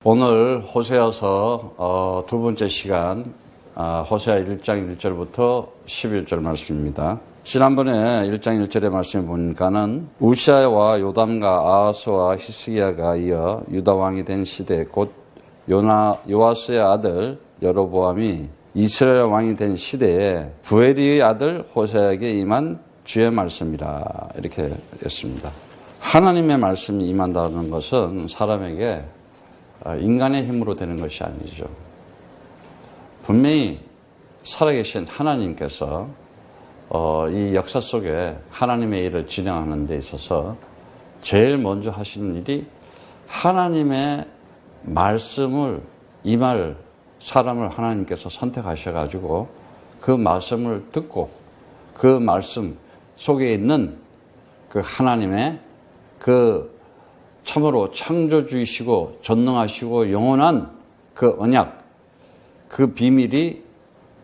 오늘 호세아서 두 번째 시간 호세아 1장 1절부터 11절 말씀입니다. 지난번에 1장 1절의 말씀을 보니까는 우시아와 요담과 아하스와 히스기야가 이어 유다 왕이 된 시대 곧 요아스의 아들 여로보암이 이스라엘 왕이 된 시대에 부엘리의 아들 호세아에게 임한 주의 말씀이라 이렇게 했습니다. 하나님의 말씀이 임한다는 것은 사람에게 인간의 힘으로 되는 것이 아니죠. 분명히 살아계신 하나님께서 이 역사 속에 하나님의 일을 진행하는 데 있어서 제일 먼저 하시는 일이 하나님의 말씀을 임할 사람을 하나님께서 선택하셔가지고 그 말씀을 듣고 그 말씀 속에 있는 그 하나님의 그 참으로 창조주이시고 전능하시고 영원한 그 언약, 그 비밀이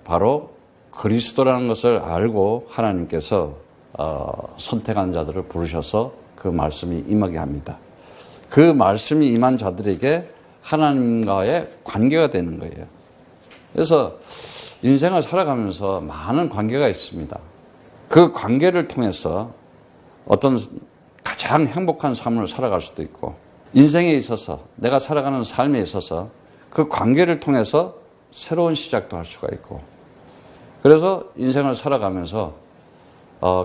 바로 그리스도라는 것을 알고 하나님께서 선택한 자들을 부르셔서 그 말씀이 임하게 합니다. 그 말씀이 임한 자들에게 하나님과의 관계가 되는 거예요. 그래서 인생을 살아가면서 많은 관계가 있습니다. 그 관계를 통해서 어떤 가장 행복한 삶을 살아갈 수도 있고, 인생에 있어서 내가 살아가는 삶에 있어서 그 관계를 통해서 새로운 시작도 할 수가 있고, 그래서 인생을 살아가면서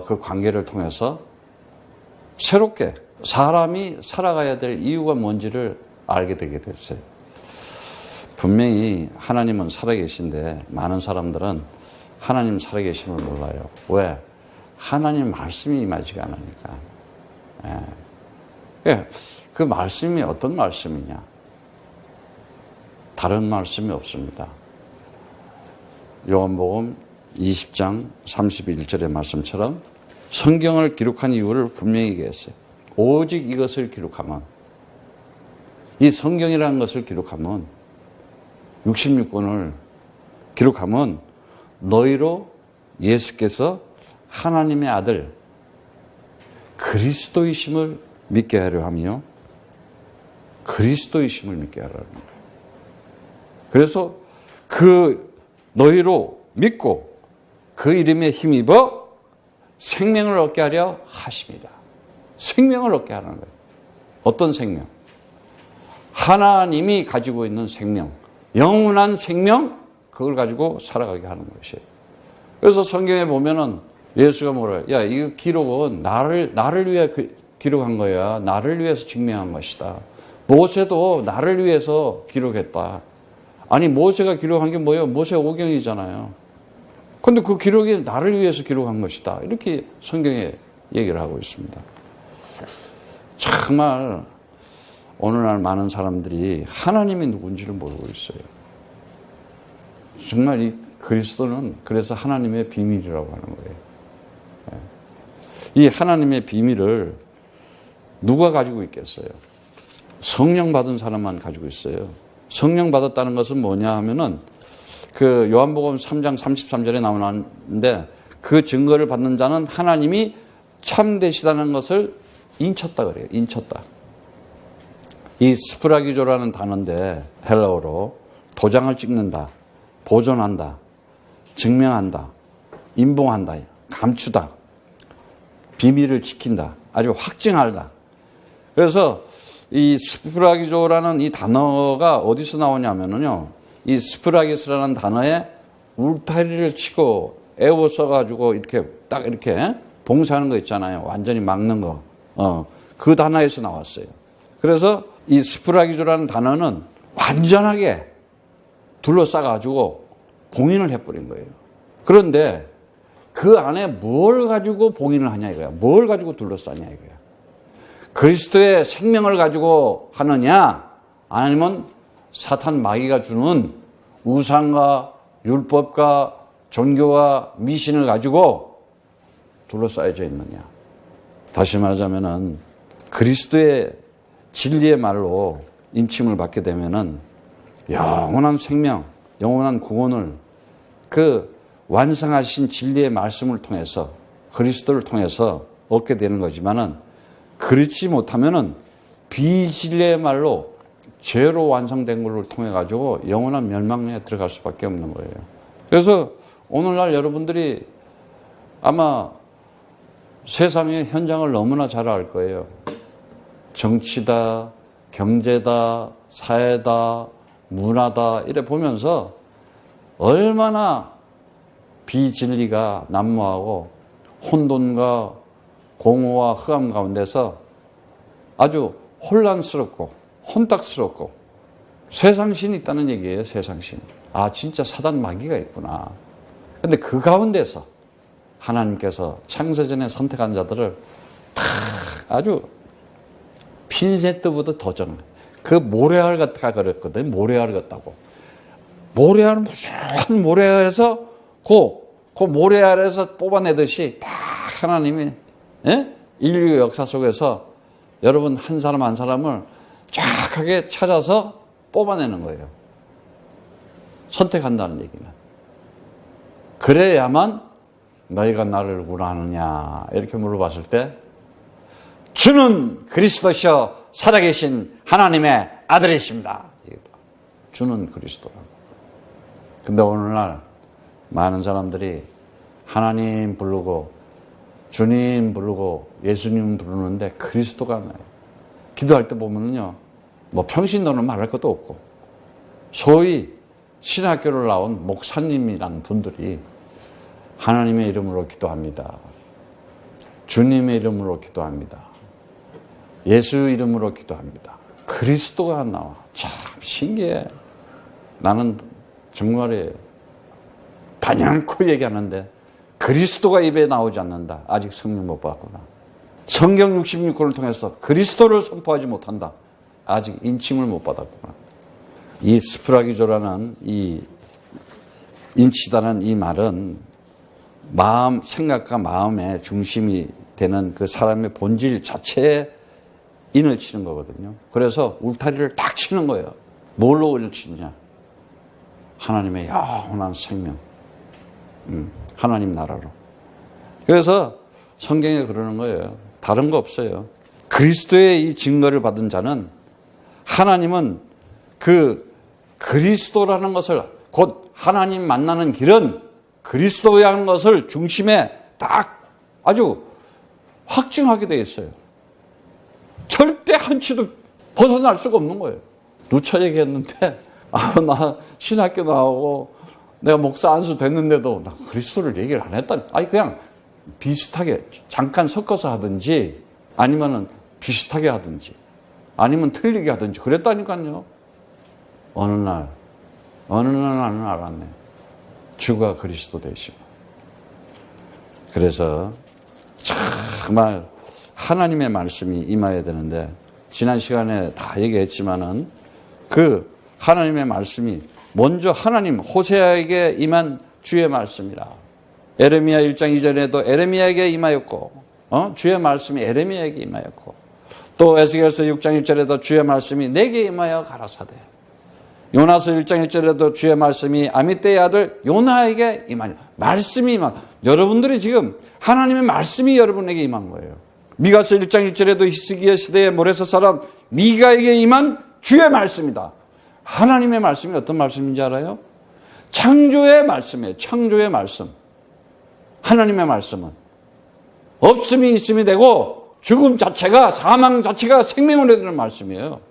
그 관계를 통해서 새롭게 사람이 살아가야 될 이유가 뭔지를 알게 되게 됐어요. 분명히 하나님은 살아계신데 많은 사람들은 하나님 살아계심을 몰라요. 왜? 하나님 말씀이 임하지가 않으니까. 그 말씀이 어떤 말씀이냐? 다른 말씀이 없습니다. 요한복음 20장 31절의 말씀처럼 성경을 기록한 이유를 분명히 얘기했어요. 오직 이것을 기록하면, 이 성경이라는 것을 기록하면, 66권을 기록하면 너희로 예수께서 하나님의 아들 그리스도이심을 믿게 하려 하며 그리스도이심을 믿게 하려 합니다. 그래서 그 너희로 믿고 그 이름에 힘입어 생명을 얻게 하려 하십니다. 생명을 얻게 하는 거예요. 어떤 생명? 하나님이 가지고 있는 생명, 영원한 생명, 그걸 가지고 살아가게 하는 것이에요. 그래서 성경에 보면은 예수가 뭐래요? 야, 이 기록은 나를 위해 기록한 거야. 나를 위해서 증명한 것이다. 모세도 나를 위해서 기록했다. 아니, 모세가 기록한 게 뭐예요? 모세 오경이잖아요. 근데 그 기록이 나를 위해서 기록한 것이다. 이렇게 성경에 얘기를 하고 있습니다. 정말 오늘날 많은 사람들이 하나님이 누군지를 모르고 있어요. 정말 이 그리스도는 그래서 하나님의 비밀이라고 하는 거예요. 이 하나님의 비밀을 누가 가지고 있겠어요? 성령 받은 사람만 가지고 있어요. 성령 받았다는 것은 뭐냐 하면은 그 요한복음 3장 33절에 나오는데 그 증거를 받는 자는 하나님이 참되시다는 것을 인쳤다 그래요. 인쳤다. 이 스프라기조라는 단어인데 헬라어로 도장을 찍는다, 보존한다, 증명한다, 인봉한다, 감추다, 비밀을 지킨다, 아주 확증한다. 그래서 이 스프라기조라는 이 단어가 어디서 나오냐면요, 이 스프라기스라는 단어에 울타리를 치고 애워 써가지고 이렇게 딱 이렇게 봉사하는 거 있잖아요. 완전히 막는 거. 그 단어에서 나왔어요. 그래서 이 스프라기조라는 단어는 완전하게 둘러싸가지고 봉인을 해버린 거예요. 그런데 그 안에 뭘 가지고 봉인을 하냐 이거야. 뭘 가지고 둘러싸냐 이거야. 그리스도의 생명을 가지고 하느냐, 아니면 사탄 마귀가 주는 우상과 율법과 종교와 미신을 가지고 둘러싸여져 있느냐. 다시 말하자면은 그리스도의 진리의 말로 인침을 받게 되면은 영원한 생명, 영원한 구원을 그 완성하신 진리의 말씀을 통해서, 그리스도를 통해서 얻게 되는 거지만은, 그렇지 못하면은 비진리의 말로 죄로 완성된 걸로 통해 가지고 영원한 멸망에 들어갈 수밖에 없는 거예요. 그래서 오늘날 여러분들이 아마 세상의 현장을 너무나 잘 알 거예요. 정치다, 경제다, 사회다, 문화다 이래 보면서 얼마나 비진리가 난무하고 혼돈과 공허와 흑암 가운데서 아주 혼란스럽고 혼탁스럽고 세상신이 있다는 얘기예요. 세상신. 아, 진짜 사단 마귀가 있구나. 근데 그 가운데서 하나님께서 창세전에 선택한 자들을 탁 아주 핀셋트보다 더 정해. 그 모래알 같다가 그랬거든. 모래알 같다고. 모래알 무슨 모래알에서 그 모래알에서 뽑아내듯이 딱 하나님이 인류 역사 속에서 여러분 한 사람 한 사람을 쫙하게 찾아서 뽑아내는 거예요. 선택한다는 얘기는. 그래야만 너희가 나를 구원하느냐 이렇게 물어봤을 때 주는 그리스도시여 살아계신 하나님의 아들이십니다. 주는 그리스도라고. 근데 오늘날 많은 사람들이 하나님 부르고 주님 부르고 예수님 부르는데 그리스도가 나요. 기도할 때 보면요, 뭐 평신도는 말할 것도 없고 소위 신학교를 나온 목사님이라는 분들이 하나님의 이름으로 기도합니다. 주님의 이름으로 기도합니다. 예수 이름으로 기도합니다. 그리스도가 안 나와. 참 신기해. 나는 정말에 단연코 얘기하는데 그리스도가 입에 나오지 않는다. 아직 성령 못 받았구나. 성경 66권을 통해서 그리스도를 선포하지 못한다. 아직 인침을 못 받았구나. 이 스프라기조라는 이 인치다는 이 말은 마음, 생각과 마음의 중심이 되는 그 사람의 본질 자체에 인을 치는 거거든요. 그래서 울타리를 딱 치는 거예요. 뭘로 인을 치느냐? 하나님의 영원한 생명. 하나님 나라로. 그래서 성경에 그러는 거예요. 다른 거 없어요. 그리스도의 이 증거를 받은 자는 하나님은 그 그리스도라는 것을 곧 하나님 만나는 길은 그리스도라는 것을 중심에 딱 아주 확증하게 되어 있어요. 절대 한치도 벗어날 수가 없는 거예요. 누차 얘기했는데 나 신학교 나오고 내가 목사 안수 됐는데도 나 그리스도를 얘기를 안 했다니. 아니 그냥 비슷하게 잠깐 섞어서 하든지 아니면은 비슷하게 하든지 아니면 틀리게 하든지 그랬다니까요. 어느 날 나는 알았네. 주가 그리스도 되시고. 그래서 정말 하나님의 말씀이 임해야 되는데 지난 시간에 다 얘기했지만은 그 하나님의 말씀이 먼저 하나님 호세아에게 임한 주의 말씀이라. 에레미야 1장 2절에도 에레미야에게 임하였고 주의 말씀이 에레미야에게 임하였고 또 에스겔서 6장 1절에도 주의 말씀이 내게 임하여 가라사대. 요나서 1장 1절에도 주의 말씀이 아미떼의 아들 요나에게 임하니. 말씀이 임한. 여러분들이 지금 하나님의 말씀이 여러분에게 임한 거예요. 미가서 1장 1절에도 히스기야 시대의 모레사 사람 미가에게 임한 주의 말씀이다. 하나님의 말씀이 어떤 말씀인지 알아요? 창조의 말씀이에요. 창조의 말씀. 하나님의 말씀은 없음이 있음이 되고 죽음 자체가 사망 자체가 생명으로 되는 말씀이에요.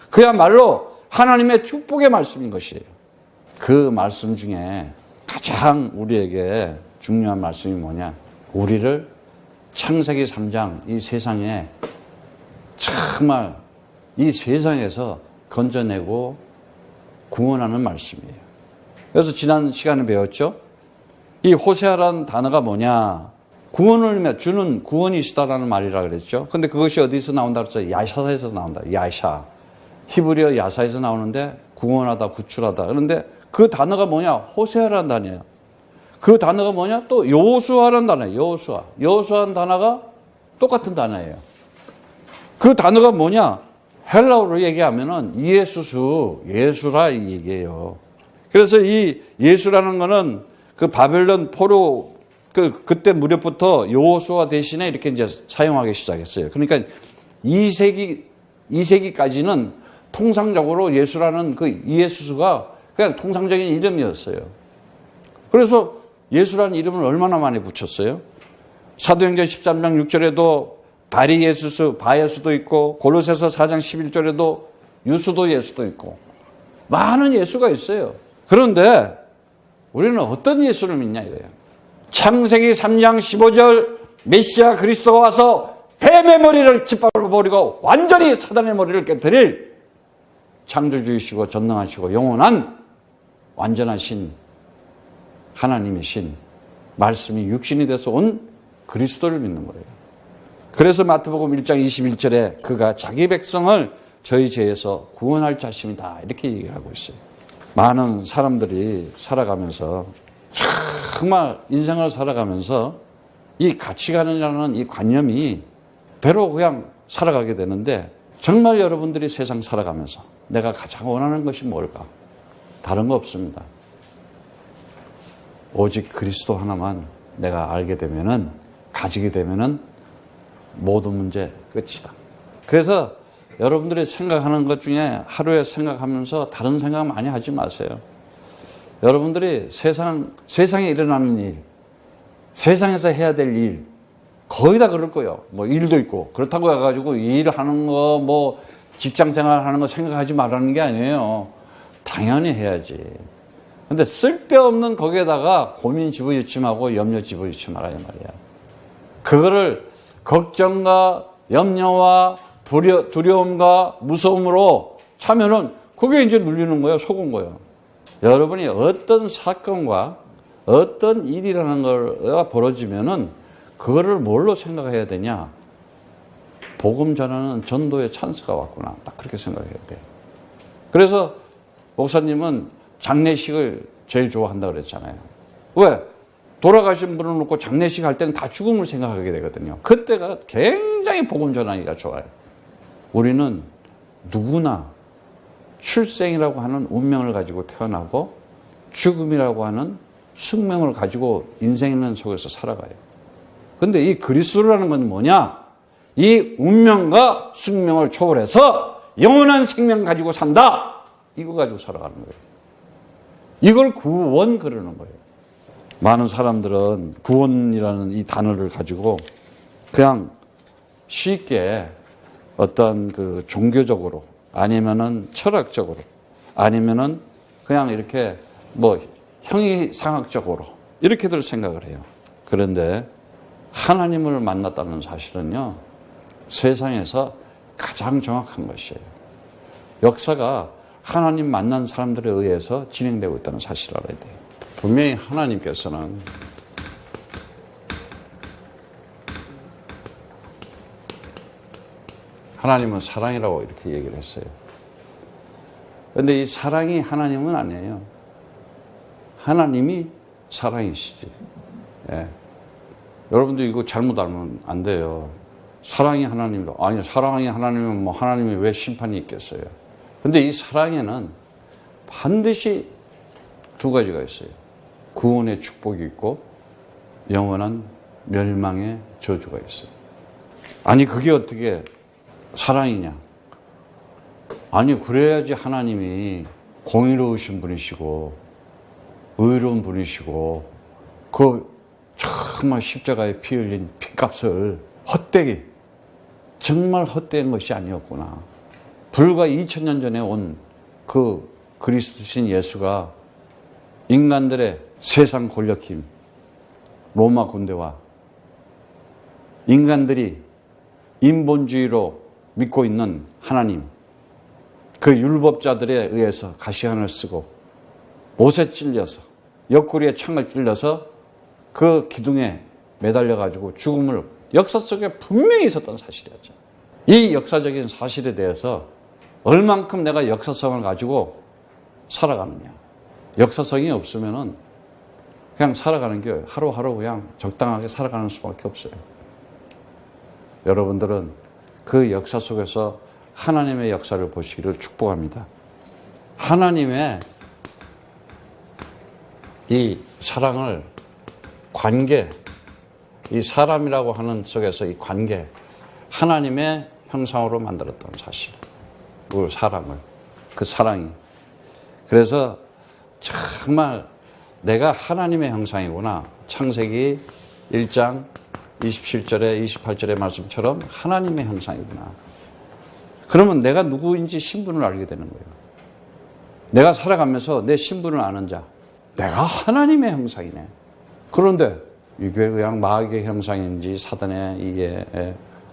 그야말로 하나님의 축복의 말씀인 것이에요. 그 말씀 중에 가장 우리에게 중요한 말씀이 뭐냐? 우리를 창세기 3장 이 세상에 정말 이 세상에서 건져내고 구원하는 말씀이에요. 그래서 지난 시간에 배웠죠? 이 호세아라는 단어가 뭐냐? 구원을 주는 구원이시다라는 말이라 그랬죠. 근데 그것이 어디서 나온다 그랬죠? 야샤에서 나온다. 야샤. 히브리어 야사에서 나오는데 구원하다, 구출하다. 그런데 그 단어가 뭐냐? 호세아라는 단어예요. 그 단어가 뭐냐? 또 여호수아라는 단어예요. 여호수아. 여호수아라는 단어가 똑같은 단어예요. 그 단어가 뭐냐? 헬라어로 얘기하면은 예수라 이 얘기예요. 그래서 이 예수라는 거는 그 바벨론 포로 그때 무렵부터 여호수아 대신에 이렇게 이제 사용하기 시작했어요. 그러니까 2세기까지는 통상적으로 예수라는 그 이예수가 그냥 통상적인 이름이었어요. 그래서 예수라는 이름을 얼마나 많이 붙였어요? 사도행전 13장 6절에도 바리예수스, 바예수도 있고, 골로새서 4장 11절에도 유수도 예수도 있고, 많은 예수가 있어요. 그런데 우리는 어떤 예수를 믿냐 이거예요. 창세기 3장 15절 메시아 그리스도가 와서 뱀의 머리를 짓밟아 버리고 완전히 사단의 머리를 깨뜨릴 창조주이시고 전능하시고 영원한 완전하신 하나님이신 말씀이 육신이 돼서 온 그리스도를 믿는 거예요. 그래서 마태복음 1장 21절에 그가 자기 백성을 저희 죄에서 구원할 자심이다 이렇게 얘기를 하고 있어요. 많은 사람들이 살아가면서 정말 인생을 살아가면서 이 가치관이라는 이 관념이 배로 그냥 살아가게 되는데 정말 여러분들이 세상 살아가면서 내가 가장 원하는 것이 뭘까? 다른 거 없습니다. 오직 그리스도 하나만 내가 알게 되면은 가지게 되면은 모든 문제 끝이다. 그래서 여러분들이 생각하는 것 중에 하루에 생각하면서 다른 생각 많이 하지 마세요. 여러분들이 세상에 일어나는 일, 세상에서 해야 될 일, 거의 다 그럴 거예요. 뭐 일도 있고. 그렇다고 해가지고 일하는 거, 뭐 직장 생활 하는 거 생각하지 말라는 게 아니에요. 당연히 해야지. 근데 쓸데없는 거기에다가 고민 집어넣지하고 염려 집어넣지 말아야 말이야. 그거를 걱정과 염려와 두려움과 무서움으로 차면은 그게 이제 눌리는 거예요. 속은 거예요. 여러분이 어떤 사건과 어떤 일이라는 걸 벌어지면은 그거를 뭘로 생각해야 되냐? 복음 전하는 전도의 찬스가 왔구나. 딱 그렇게 생각해야 돼요. 그래서 목사님은 장례식을 제일 좋아한다고 그랬잖아요. 왜? 돌아가신 분을 놓고 장례식 할 때는 다 죽음을 생각하게 되거든요. 그때가 굉장히 복음 전하기가 좋아요. 우리는 누구나 출생이라고 하는 운명을 가지고 태어나고 죽음이라고 하는 숙명을 가지고 인생은 속에서 살아가요. 근데 이 그리스도라는 건 뭐냐? 이 운명과 숙명을 초월해서 영원한 생명 가지고 산다. 이거 가지고 살아가는 거예요. 이걸 구원 그러는 거예요. 많은 사람들은 구원이라는 이 단어를 가지고 그냥 쉽게 어떤 그 종교적으로 아니면은 철학적으로 아니면은 그냥 이렇게 뭐 형이상학적으로 이렇게들 생각을 해요. 그런데 하나님을 만났다는 사실은요, 세상에서 가장 정확한 것이에요. 역사가 하나님 만난 사람들에 의해서 진행되고 있다는 사실을 알아야 돼요. 분명히 하나님께서는 하나님은 사랑이라고 이렇게 얘기를 했어요. 그런데 이 사랑이 하나님은 아니에요. 하나님이 사랑이시지. 예. 여러분들 이거 잘못 알면 안 돼요. 사랑이 하나님이다. 아니, 사랑이 하나님이면 뭐 하나님이 왜 심판이 있겠어요? 근데 이 사랑에는 반드시 두 가지가 있어요. 구원의 축복이 있고 영원한 멸망의 저주가 있어요. 아니, 그게 어떻게 사랑이냐? 아니, 그래야지 하나님이 공의로우신 분이시고 의로운 분이시고 그 정말 십자가에 피 흘린 핏값을 헛되게 정말 헛된 것이 아니었구나. 불과 2000년 전에 온 그 그리스도신 예수가 인간들의 세상 권력힘, 로마 군대와 인간들이 인본주의로 믿고 있는 하나님, 그 율법자들에 의해서 가시관을 쓰고 못에 찔려서 옆구리에 창을 찔려서 그 기둥에 매달려가지고 죽음을 역사 속에 분명히 있었던 사실이었죠. 이 역사적인 사실에 대해서 얼만큼 내가 역사성을 가지고 살아가느냐. 역사성이 없으면은 그냥 살아가는 게 하루하루 그냥 적당하게 살아가는 수밖에 없어요. 여러분들은 그 역사 속에서 하나님의 역사를 보시기를 축복합니다. 하나님의 이 사랑을 관계, 이 사람이라고 하는 속에서 이 관계, 하나님의 형상으로 만들었다는 사실. 그 사람을. 그 사랑이. 그래서 정말 내가 하나님의 형상이구나. 창세기 1장 27절에 28절의 말씀처럼 하나님의 형상이구나. 그러면 내가 누구인지 신분을 알게 되는 거예요. 내가 살아가면서 내 신분을 아는 자. 내가 하나님의 형상이네. 그런데 이게 그냥 마귀의 형상인지 사단의 이게.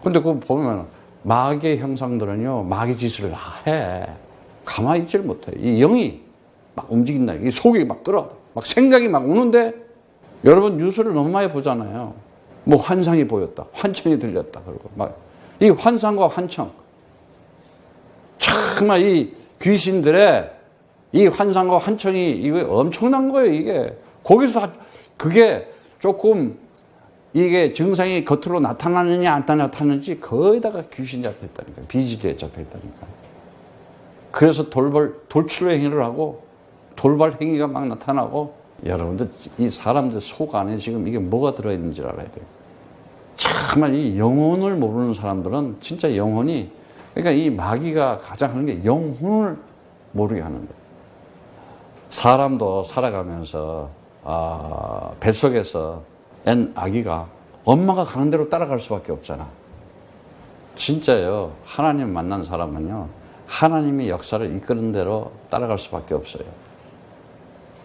근데 그거 보면 마귀의 형상들은요, 마귀 짓을 해. 가만히 있질 못해. 이 영이 막 움직인다. 이 속이 막 끌어. 막 생각이 막 오는데, 여러분 뉴스를 너무 많이 보잖아요. 뭐 환상이 보였다. 환청이 들렸다. 그리고 막 이 환상과 환청. 정말 이 귀신들의 이 환상과 환청이 이거 엄청난 거예요, 이게. 거기서 다, 그게 조금 이게 증상이 겉으로 나타나느냐 안 나타나는지 거의다가 귀신이 잡혀있다니까. 비질에 잡혀있다니까. 그래서 돌출 행위를 하고 돌발 행위가 막 나타나고, 여러분들 이 사람들 속 안에 지금 이게 뭐가 들어있는지 알아야 돼요. 정말 이 영혼을 모르는 사람들은 진짜 영혼이, 그러니까 이 마귀가 가장 하는 게 영혼을 모르게 하는 거예요. 사람도 살아가면서 뱃속에서 앤 아기가 엄마가 가는 대로 따라갈 수밖에 없잖아. 진짜요. 하나님 만난 사람은요, 하나님의 역사를 이끄는 대로 따라갈 수밖에 없어요.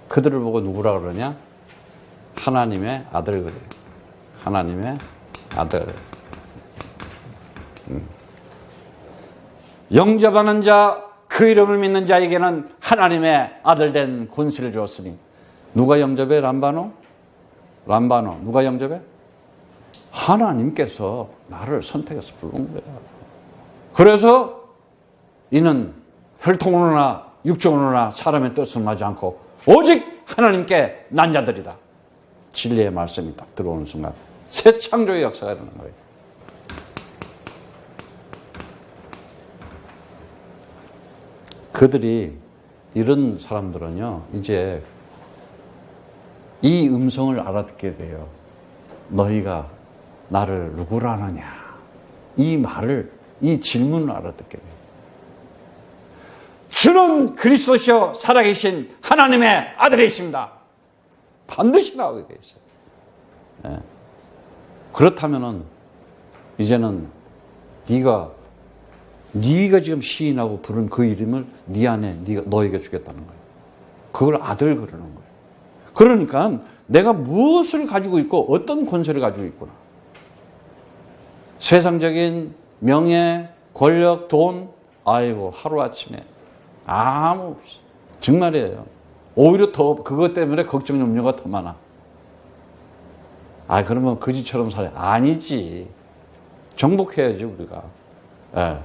그들을 보고 누구라 그러냐? 하나님의 아들 그래요. 하나님의 아들. 영접하는 자, 그 이름을 믿는 자에게는 하나님의 아들 된 권세를 주었으니. 누가 영접해? 람바노? 누가 영접해? 하나님께서 나를 선택해서 부른 거야. 그래서 이는 혈통으로나 육정으로나 사람의 뜻을 하지 않고 오직 하나님께 난 자들이다. 진리의 말씀이 딱 들어오는 순간 새 창조의 역사가 일어나는 거예요. 그들이, 이런 사람들은요, 이제 이 음성을 알아듣게 돼요. 너희가 나를 누구라 하느냐. 이 말을, 이 질문을 알아듣게 돼요. 주는 그리스도시요 살아계신 하나님의 아들이십니다. 반드시 나오게 돼 있어요. 네. 그렇다면은 이제는 네가 지금 시인하고 부른 그 이름을 네 안에 너에게 주겠다는 거예요. 그걸 아들 그러는 거예요. 그러니까 내가 무엇을 가지고 있고 어떤 권세를 가지고 있구나. 세상적인 명예, 권력, 돈, 아이고 하루아침에 아무 없어. 정말이에요. 오히려 더 그것 때문에 걱정 염려가 더 많아. 그러면 거지처럼 살아. 아니지. 정복해야지 우리가. 예.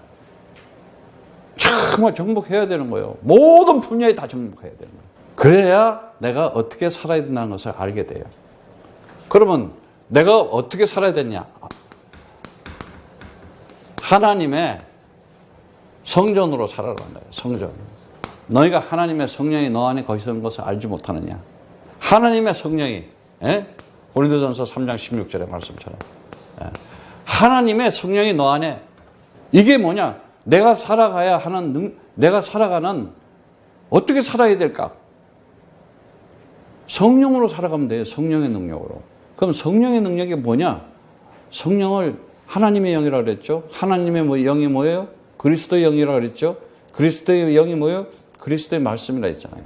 정말 정복해야 되는 거예요. 모든 분야에 다 정복해야 되는 거예요. 그래야 내가 어떻게 살아야 된다는 것을 알게 돼요. 그러면 내가 어떻게 살아야 되냐? 하나님의 성전으로 살아라는 거예요. 성전. 너희가 하나님의 성령이 너 안에 거기서 것을 알지 못하느냐? 하나님의 성령이, 고린도전서 3장 16절의 말씀처럼, 하나님의 성령이 너 안에, 이게 뭐냐? 내가 살아가야 하는, 내가 살아가는, 어떻게 살아야 될까? 성령으로 살아가면 돼요. 성령의 능력으로. 그럼 성령의 능력이 뭐냐? 성령을 하나님의 영이라고 그랬죠. 하나님의 영이 뭐예요? 그리스도의 영이라고 그랬죠. 그리스도의 영이 뭐예요? 그리스도의 말씀이라 했잖아요.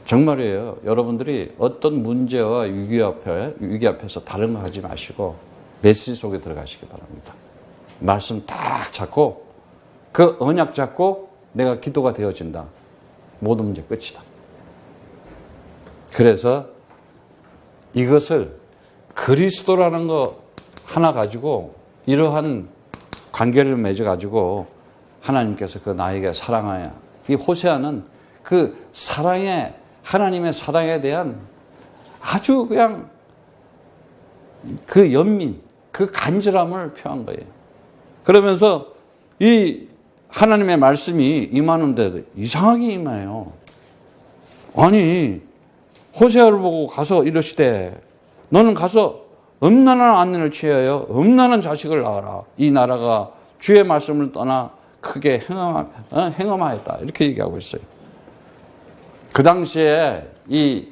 정말이에요. 여러분들이 어떤 문제와 위기 앞에서 다른 거 하지 마시고 메시지 속에 들어가시기 바랍니다. 말씀 딱 잡고 그 언약 잡고 내가 기도가 되어진다. 모든 문제 끝이다. 그래서 이것을 그리스도라는 거 하나 가지고 이러한 관계를 맺어가지고 하나님께서 그 나에게 사랑하여, 이 호세아는 그 사랑에, 하나님의 사랑에 대한 아주 그냥 그 연민, 그 간절함을 표한 거예요. 그러면서 이 하나님의 말씀이 임하는데도 이상하게 임해요. 아니, 호세아를 보고 가서 이르시되 너는 가서 음란한 아내를 취하여 음란한 자식을 낳아라. 이 나라가 주의 말씀을 떠나 크게 행엄하였다. 이렇게 얘기하고 있어요. 그 당시에 이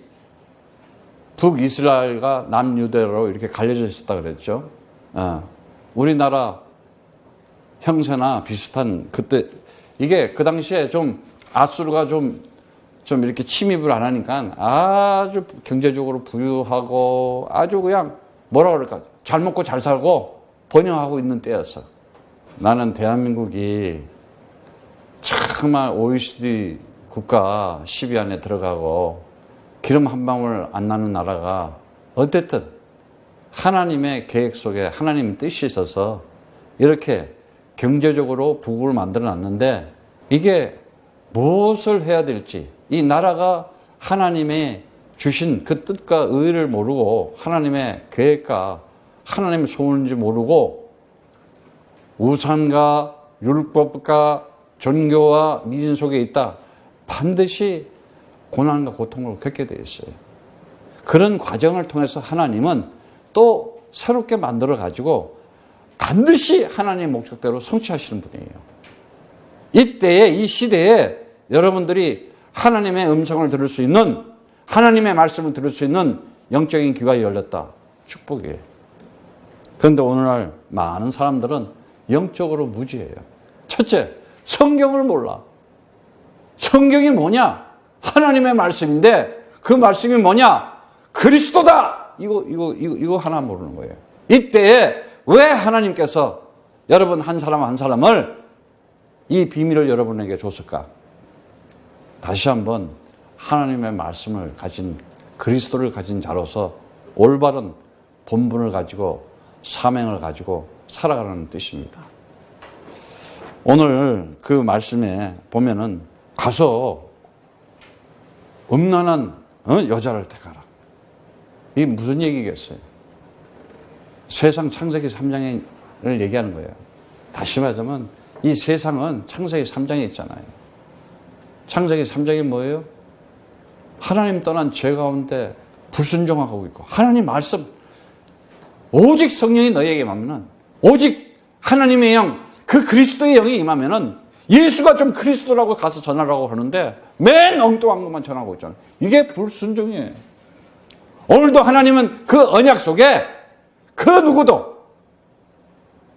북이스라엘과 남유대로 이렇게 갈려져 있었다 그랬죠. 우리나라 형세나 비슷한 그때 이게 그 당시에 좀 아수르가 좀 이렇게 침입을 안 하니까 아주 경제적으로 부유하고 아주 그냥 뭐라 그럴까 잘 먹고 잘 살고 번영하고 있는 때였어. 나는 대한민국이 정말 OECD 국가 10위 안에 들어가고 기름 한 방울 안 나는 나라가 어쨌든 하나님의 계획 속에 하나님의 뜻이 있어서 이렇게 경제적으로 부국을 만들어 놨는데 이게 무엇을 해야 될지 이 나라가 하나님의 주신 그 뜻과 의를 모르고 하나님의 계획과 하나님의 소원인지 모르고 우상과 율법과 종교와 미신 속에 있다. 반드시 고난과 고통을 겪게 되어 있어요. 그런 과정을 통해서 하나님은 또 새롭게 만들어 가지고 반드시 하나님의 목적대로 성취하시는 분이에요. 이때에 이 시대에 여러분들이 하나님의 음성을 들을 수 있는 하나님의 말씀을 들을 수 있는 영적인 귀가 열렸다. 축복이에요. 그런데 오늘날 많은 사람들은 영적으로 무지해요. 첫째, 성경을 몰라. 성경이 뭐냐? 하나님의 말씀인데 그 말씀이 뭐냐? 그리스도다! 이거 하나 모르는 거예요. 이때에 왜 하나님께서 여러분 한 사람 한 사람을 이 비밀을 여러분에게 줬을까? 다시 한번 하나님의 말씀을 가진 그리스도를 가진 자로서 올바른 본분을 가지고 사명을 가지고 살아가는 뜻입니다. 오늘 그 말씀에 보면은 가서 음란한 여자를 택하라. 이게 무슨 얘기겠어요? 세상 창세기 3장을 얘기하는 거예요. 다시 말하자면 이 세상은 창세기 3장에 있잖아요. 창세기 3장이 뭐예요? 하나님 떠난 죄 가운데 불순종하고 있고 하나님 말씀 오직 성령이 너희에게 임하면은 오직 하나님의 영, 그 그리스도의 영이 임하면은 예수가 좀 그리스도라고 가서 전하라고 하는데 맨 엉뚱한 것만 전하고 있잖아요. 이게 불순종이에요. 오늘도 하나님은 그 언약 속에 그 누구도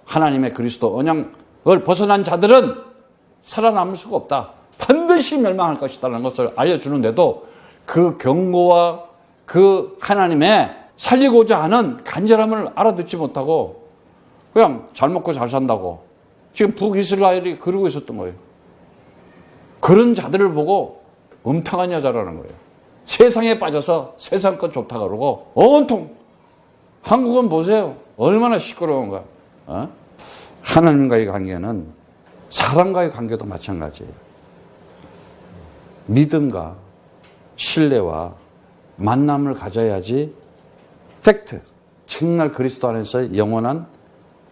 하나님의 그리스도 언약을 벗어난 자들은 살아남을 수가 없다. 반드시 멸망할 것이다라는 것을 알려주는데도 그 경고와 그 하나님의 살리고자 하는 간절함을 알아듣지 못하고 그냥 잘 먹고 잘 산다고 지금 북이스라엘이 그러고 있었던 거예요. 그런 자들을 보고 음탕한 여자라는 거예요. 세상에 빠져서 세상 것 좋다 그러고 온통 한국은 보세요. 얼마나 시끄러운가. 하나님과의 관계는 사람과의 관계도 마찬가지예요. 믿음과 신뢰와 만남을 가져야지 팩트, 정말 그리스도 안에서 영원한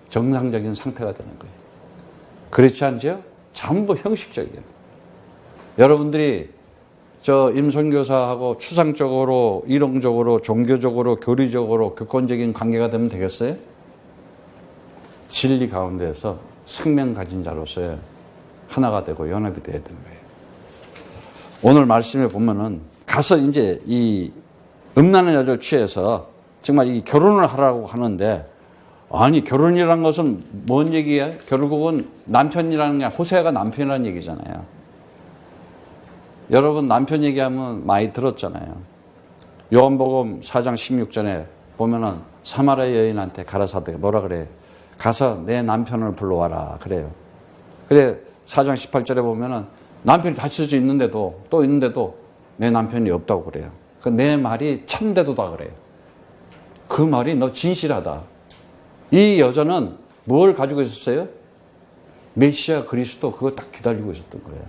정상적인 상태가 되는 거예요. 그렇지 않죠? 전부 형식적이에요. 여러분들이 저 임선교사하고 추상적으로, 이론적으로, 종교적으로, 교리적으로, 객관적인 관계가 되면 되겠어요? 진리 가운데에서 생명 가진 자로서의 하나가 되고 연합이 돼야 되는 거예요. 오늘 말씀에 보면은 가서 이제 이 음란한 여자를 취해서 정말 이 결혼을 하라고 하는데 아니 결혼이라는 것은 뭔 얘기예요? 결국은 남편이라는 게 호세아가 남편이라는 얘기잖아요. 여러분 남편 얘기하면 많이 들었잖아요. 요한복음 4장 16절에 보면은 사마리아 여인한테 가라사대 뭐라 그래요? 가서 내 남편을 불러와라 그래요. 그래 4장 18절에 보면은 남편이 다칠 수 있는데도 또 있는데도 내 남편이 없다고 그래요. 그 내 말이 참되도다 그래요. 그 말이 너 진실하다. 이 여자는 뭘 가지고 있었어요? 메시아 그리스도 그거 딱 기다리고 있었던 거예요.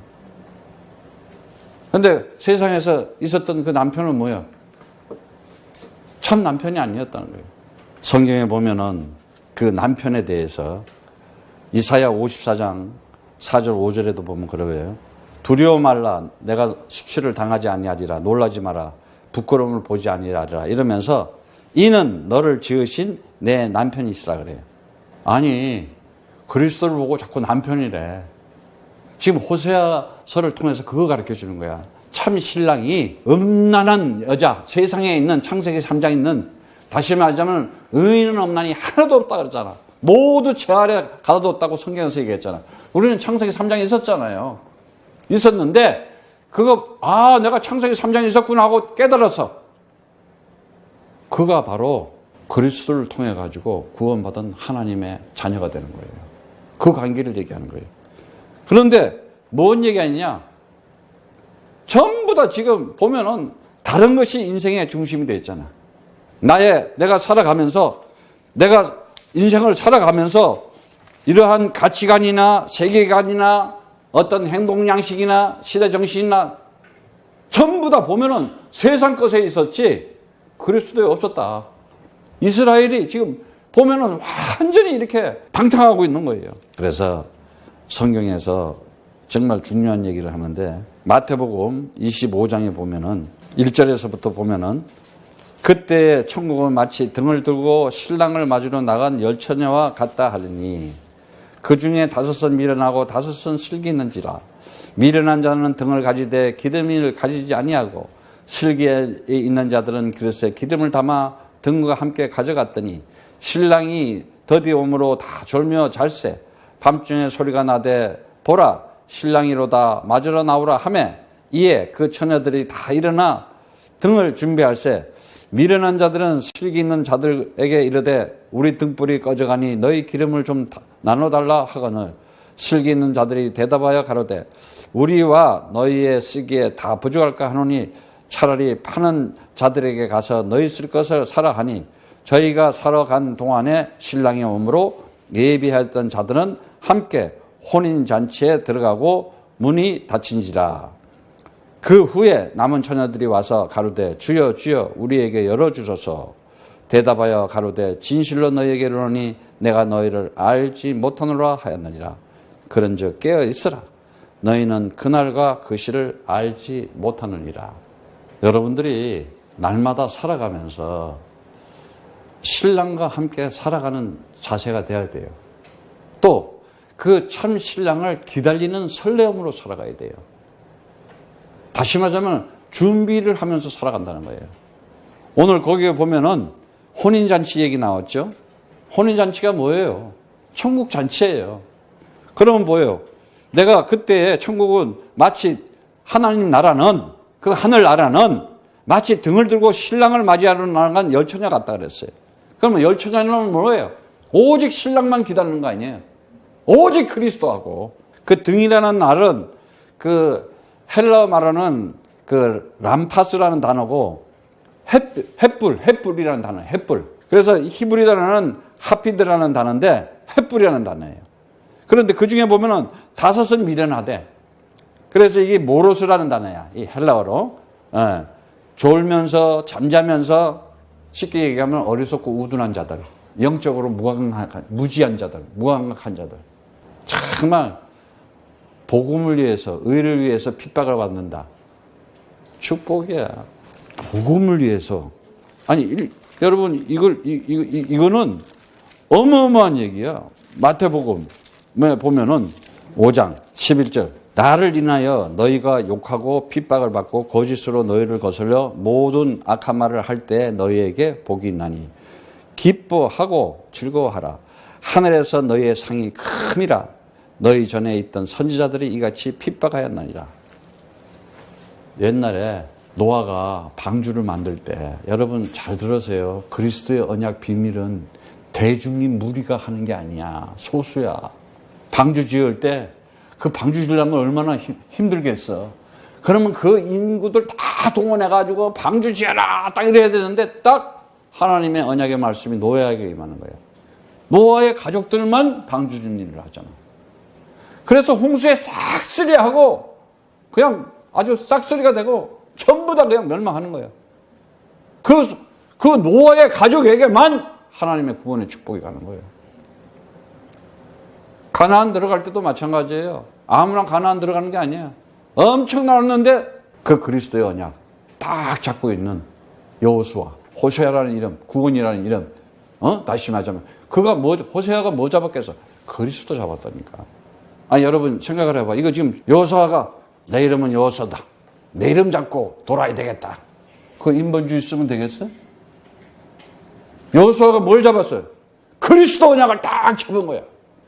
그런데 세상에서 있었던 그 남편은 뭐야? 참 남편이 아니었다는 거예요. 성경에 보면은 그 남편에 대해서 이사야 54장 4절 5절에도 보면 그러고요. 두려워 말라 내가 수치를 당하지 아니하리라 놀라지 마라 부끄러움을 보지 아니하리라 이러면서 이는 너를 지으신 내 남편이시라 그래요. 아니 그리스도를 보고 자꾸 남편이래. 지금 호세아서를 통해서 그거 가르쳐 주는 거야. 참 신랑이 음란한 여자, 세상에 있는 창세기 3장에 있는, 다시 말하자면 의인은 없나니 하나도 없다 그랬잖아. 모두 제 아래 가둬뒀다고 성경에서 얘기했잖아. 우리는 창세기 3장에 있었잖아요. 있었는데 그거 내가 창세기 3장에 있었구나 하고 깨달아서 그가 바로 그리스도를 통해 가지고 구원받은 하나님의 자녀가 되는 거예요. 그 관계를 얘기하는 거예요. 그런데 뭔 얘기하느냐? 전부 다 지금 보면은 다른 것이 인생의 중심이 되어 있잖아. 내가 살아가면서, 내가 인생을 살아가면서 이러한 가치관이나 세계관이나 어떤 행동 양식이나 시대 정신이나 전부 다 보면은 세상 것에 있었지 그리스도에 없었다. 이스라엘이 지금 보면은 완전히 이렇게 방탕하고 있는 거예요. 그래서 성경에서 정말 중요한 얘기를 하는데, 마태복음 25장에 보면은 1절에서부터 보면은, 그때 천국은 마치 등을 들고 신랑을 맞으러 나간 열처녀와 같다 하리니 그 중에 5은 미련하고 5은 슬기 있는지라. 미련한 자는 등을 가지되 기름을 가지지 아니하고, 슬기에 있는 자들은 그릇에 기름을 담아 등과 함께 가져갔더니 신랑이 더디 오므로 다 졸며 잘세. 밤중에 소리가 나되 보라 신랑이로다 맞으러 나오라 하매, 이에 그 처녀들이 다 일어나 등을 준비할세. 미련한 자들은 슬기 있는 자들에게 이르되 우리 등불이 꺼져가니 너희 기름을 좀 나눠달라 하거늘, 슬기 있는 자들이 대답하여 가로되 우리와 너희의 쓰기에 다 부족할까 하노니 차라리 파는 자들에게 가서 너희 쓸 것을 사라 하니, 저희가 사러 간 동안에 신랑이 오므로 예비하였던 자들은 함께 혼인잔치에 들어가고 문이 닫힌지라. 그 후에 남은 처녀들이 와서 가로되 주여 주여 우리에게 열어주소서. 대답하여 가로되 진실로 너희에게 이르노니 내가 너희를 알지 못하노라 하였느니라. 그런즉 깨어 있으라. 너희는 그날과 그 시를 알지 못하느니라. 여러분들이 날마다 살아가면서 신랑과 함께 살아가는 자세가 되어야 돼요. 또 그 참 신랑을 기다리는 설레움으로 살아가야 돼요. 다시 말하자면 준비를 하면서 살아간다는 거예요. 오늘 거기에 보면은 혼인잔치 얘기 나왔죠. 혼인잔치가 뭐예요? 천국잔치예요. 그러면 뭐예요? 내가 그때 천국은 마치 하나님 나라는, 그 하늘 나라는 마치 등을 들고 신랑을 맞이하러 나간 열처녀 같다 그랬어요. 그러면 열처녀는 뭐예요? 오직 신랑만 기다리는 거 아니에요? 오직 그리스도하고. 그 등이라는 말은 그 헬러 말로는 그 람파스라는 단어고, 햇불이라는 단어, 햇불. 그래서 히브리 단어는 하피드라는 단어인데 햇불이라는 단어예요. 그런데 그 중에 보면은 5은 미련하대. 그래서 이게 모로스라는 단어야. 이 헬라어로. 졸면서, 잠자면서, 쉽게 얘기하면 어리석고 우둔한 자들, 영적으로 무지한 자들, 무감각한 자들. 정말 복음을 위해서, 의를 위해서 핍박을 받는다. 축복이야. 복음을 위해서. 아니, 여러분, 이거는 어마어마한 얘기야. 마태복음에 보면은 5장 11절. 나를 인하여 너희가 욕하고 핍박을 받고 거짓으로 너희를 거슬려 모든 악한 말을 할 때 너희에게 복이 있나니 기뻐하고 즐거워하라. 하늘에서 너희의 상이 큼이라. 너희 전에 있던 선지자들이 이같이 핍박하였나니라. 옛날에 노아가 방주를 만들 때, 여러분 잘 들으세요. 그리스도의 언약 비밀은 대중인 무리가 하는 게 아니야. 소수야. 방주 지을 때 그 방주 지으려면 얼마나 힘들겠어. 그러면 그 인구들 다 동원해가지고 방주 지어라 딱 이래야 되는데, 딱 하나님의 언약의 말씀이 노아에게 임하는 거예요. 노아의 가족들만 방주 짓는 일을 하잖아. 그래서 홍수에 싹쓸이 하고 그냥 아주 싹쓸이가 되고 전부 다 그냥 멸망하는 거예요. 그 노아의 가족에게만 하나님의 구원의 축복이 가는 거예요. 가나안 들어갈 때도 마찬가지예요. 아무나 가나안 들어가는 게 아니야. 엄청 나왔는데 그 그리스도의 언약 딱 잡고 있는 여호수아, 호세아라는 이름, 구원이라는 이름. 다시 말하자면 호세아가 뭐 잡았겠어? 그리스도 잡았다니까. 아니, 여러분 생각을 해봐. 이거 지금 여호수아가 내 이름은 여호수아다. 내 이름 잡고 돌아야 되겠다. 그 인본주의 쓰면 되겠어? 여호수아가 뭘 잡았어요? 그리스도 언약을 딱 잡은 거야.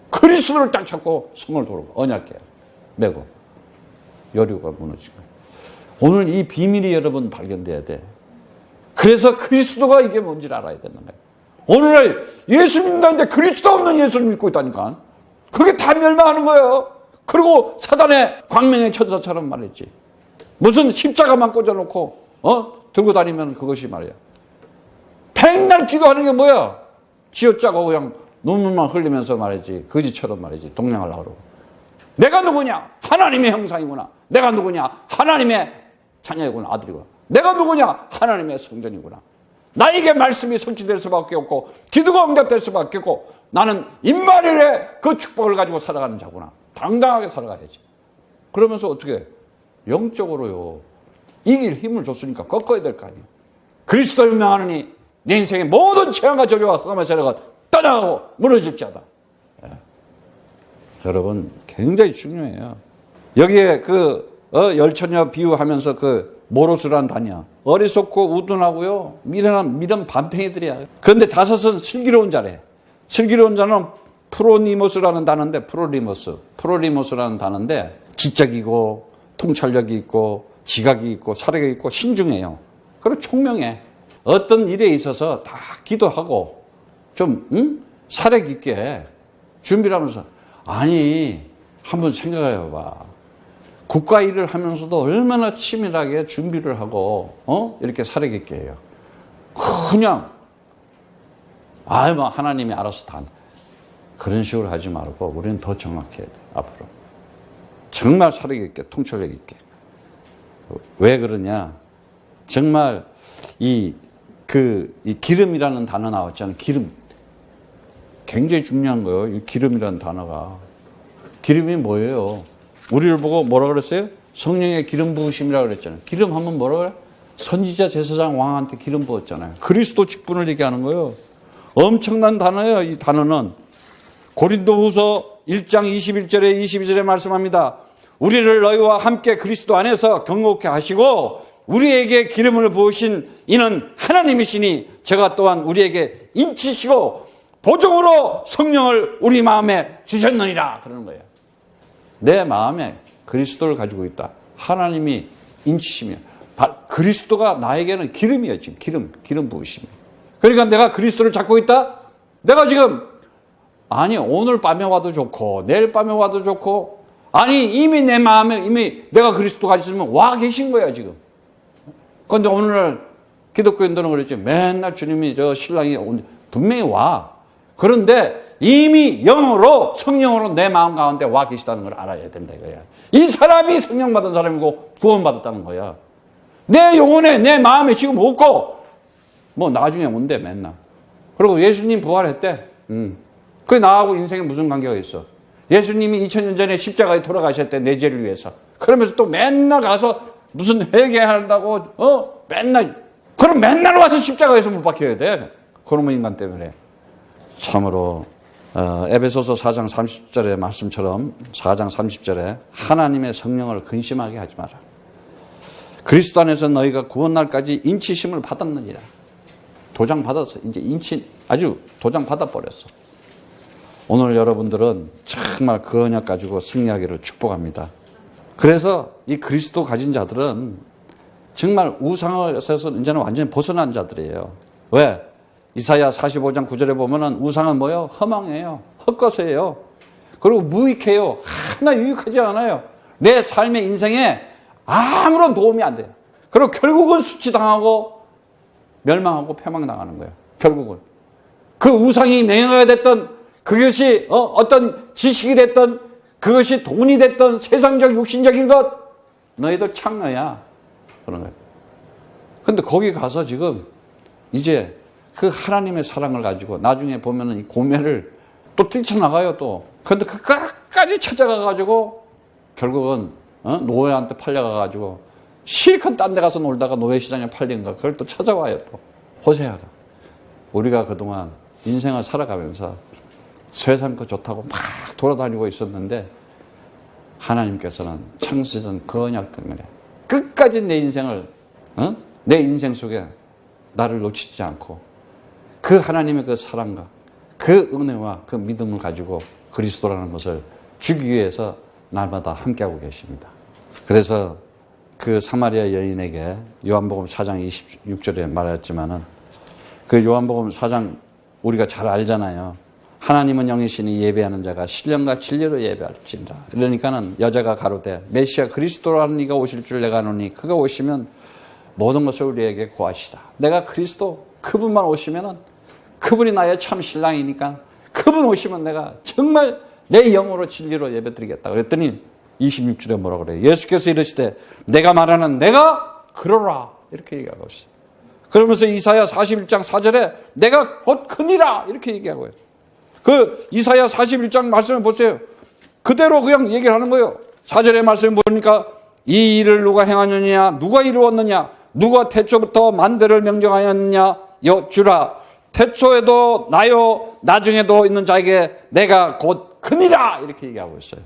그리스도를 딱 잡고 성을 돌고 언약해 메고 여리고가 무너지고. 오늘 이 비밀이 여러분 발견돼야 돼. 그래서 그리스도가 이게 뭔지를 알아야 되는 거예요. 오늘날 예수 믿는다는데 그리스도 없는 예수를 믿고 있다니까. 그게 다 멸망하는 거예요. 그리고 사단의 광명의 천사처럼 말했지. 무슨 십자가만 꽂아놓고 들고 다니면 그것이 말이야. 백날 기도하는 게 뭐야? 쥐어짜고 그냥 눈물만 흘리면서 말이지. 거지처럼 말이지. 동냥하려고 그러고. 내가 누구냐? 하나님의 형상이구나. 내가 누구냐? 하나님의 자녀이구나. 아들이구나. 내가 누구냐? 하나님의 성전이구나. 나에게 말씀이 성취될 수밖에 없고 기도가 응답될 수밖에 없고 나는 임마누엘의 그 축복을 가지고 살아가는 자구나. 당당하게 살아가야지. 그러면서 어떻게 해? 영적으로요. 이길 힘을 줬으니까 꺾어야 될 거 아니에요. 그리스도를 명하느니 내 인생의 모든 재앙과 저주와 흑암의 세력은 떠나가고 무너질지어다. 여러분 굉장히 중요해요. 여기에 열처녀 비유하면서 모로스라는 단이야. 어리석고 우둔하고요. 미련한 반팽이들이야. 그런데 다섯은 슬기로운 자래. 슬기로운 자는 프로니모스라는 단어인데 프로리모스라는 단어인데 지적이고 통찰력이 있고 지각이 있고 사력이 있고 신중해요. 그리고 총명해. 어떤 일에 있어서 다 기도하고 좀 사력 있게 준비를 하면서 아니 한번 생각해봐. 국가 일을 하면서도 얼마나 치밀하게 준비를 하고 이렇게 사력 있게 해요. 그냥 뭐 하나님이 알아서 다 그런 식으로 하지 말고 우리는 더 정확해야 돼. 앞으로 정말 사력 있게 통찰력 있게. 왜 그러냐? 정말 이 기름이라는 단어 나왔잖아요. 기름 굉장히 중요한 거예요. 이 기름이라는 단어가. 기름이 뭐예요? 우리를 보고 뭐라 그랬어요? 성령의 기름 부으심이라고 그랬잖아요. 기름 하면 뭐라 그래? 선지자, 제사장, 왕한테 기름 부었잖아요. 그리스도 직분을 얘기하는 거예요. 엄청난 단어예요. 이 단어는 고린도후서 1장 21절에 22절에 말씀합니다. 우리를 너희와 함께 그리스도 안에서 경고케 하시고 우리에게 기름을 부으신 이는 하나님이시니 제가 또한 우리에게 인치시고 보증으로 성령을 우리 마음에 주셨느니라 그러는 거예요. 내 마음에 그리스도를 가지고 있다. 하나님이 인치시며 그리스도가 나에게는 기름이에요. 지금 기름 부으심이. 그러니까 내가 그리스도를 잡고 있다. 내가 지금 오늘 밤에 와도 좋고 내일 밤에 와도 좋고 이미 내 마음에 이미 내가 그리스도가 있으면 와 계신 거야 지금. 그런데 오늘날 기독교인들은 그랬지. 맨날 주님이 신랑이 분명히 와. 그런데 이미 영으로 성령으로 내 마음 가운데 와 계시다는 걸 알아야 된다 이거야. 이 사람이 성령 받은 사람이고 구원받았다는 거야. 내 영혼에 내 마음에 지금 없고 나중에 온대 맨날. 그리고 예수님 부활했대. 그게 나하고 인생에 무슨 관계가 있어? 예수님이 2000년 전에 십자가에 돌아가셨대. 내 죄를 위해서. 그러면서 또 맨날 가서 무슨 회개한다고 그럼 맨날 와서 십자가에서 못 박혀야 돼. 그놈의 인간 때문에. 참으로 에베소서 4장 30절의 말씀처럼 4장 30절에 하나님의 성령을 근심하게 하지 마라. 그리스도 안에서 너희가 구원날까지 인치심을 받았느니라. 도장 받았어. 이제 아주 도장 받아버렸어. 오늘 여러분들은 정말 그 언약 가지고 승리하기를 축복합니다. 그래서 이 그리스도 가진 자들은 정말 우상에서 이제는 완전히 벗어난 자들이에요. 왜? 이사야 45장 9절에 보면은 우상은 뭐예요? 허망해요. 헛것이에요. 그리고 무익해요. 하나 유익하지 않아요. 내 삶의 인생에 아무런 도움이 안 돼요. 그리고 결국은 수치당하고 멸망하고 패망당하는 거예요. 결국은. 그 우상이 명예가 됐던 그것이 어떤 지식이 됐던 그것이 돈이 됐던 세상적 육신적인 것 너희들 창녀야. 그런 거예요. 근데 거기 가서 지금 이제 그 하나님의 사랑을 가지고 나중에 보면은 이 고매를 또 뛰쳐나가요 또. 근데 그 끝까지 찾아가가지고 결국은 노예한테 팔려가가지고 실컷 딴 데 가서 놀다가 노예시장에 팔린 거 그걸 또 찾아와요 또. 호세아가. 우리가 그동안 인생을 살아가면서 세상 거 좋다고 막 돌아다니고 있었는데 하나님께서는 창세전 그 언약 때문에 끝까지 내 인생을 내 인생 속에 나를 놓치지 않고 그 하나님의 그 사랑과 그 은혜와 그 믿음을 가지고 그리스도라는 것을 주기 위해서 날마다 함께하고 계십니다. 그래서 그 사마리아 여인에게 요한복음 4장 26절에 말했지만은 그 요한복음 4장 우리가 잘 알잖아요. 하나님은 영이시니 예배하는 자가 신령과 진리로 예배할지니라. 그러니까는 여자가 가로되 메시아 그리스도라는 이가 오실 줄 내가 아노니 그가 오시면 모든 것을 우리에게 구하시라. 내가 그리스도 그분만 오시면은 그분이 나의 참 신랑이니까 그분 오시면 내가 정말 내 영으로 진리로 예배드리겠다. 그랬더니 26절에 뭐라 그래요? 예수께서 이르시되 내가 말하는 내가 그러라. 이렇게 얘기하고 있어요. 그러면서 이사야 41장 4절에 내가 곧 크니라. 이렇게 얘기하고 있어요. 그 이사야 41장 말씀을 보세요. 그대로 그냥 얘기를 하는 거예요. 4절의 말씀을 보니까 이 일을 누가 행하느냐 누가 이루었느냐 누가 태초부터 만대를 명령하였느냐 여주라 태초에도 나요 나중에도 있는 자에게 내가 곧 크니라 이렇게 얘기하고 있어요.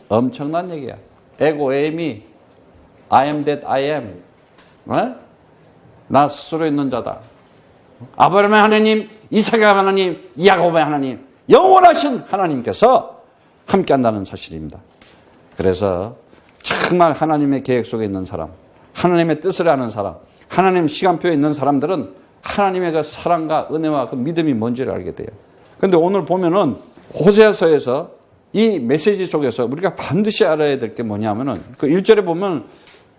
엄청난 얘기야. 에고 에미 I am that I am. 나 스스로 있는 자다. 아브라함의 하나님, 이삭의 하나님, 야곱의 하나님, 영원하신 하나님께서 함께한다는 사실입니다. 그래서 정말 하나님의 계획 속에 있는 사람, 하나님의 뜻을 아는 사람, 하나님 시간표에 있는 사람들은 하나님의 그 사랑과 은혜와 그 믿음이 뭔지를 알게 돼요. 그런데 오늘 보면은 호세아서에서 이 메시지 속에서 우리가 반드시 알아야 될 게 뭐냐면은 그 1절에 보면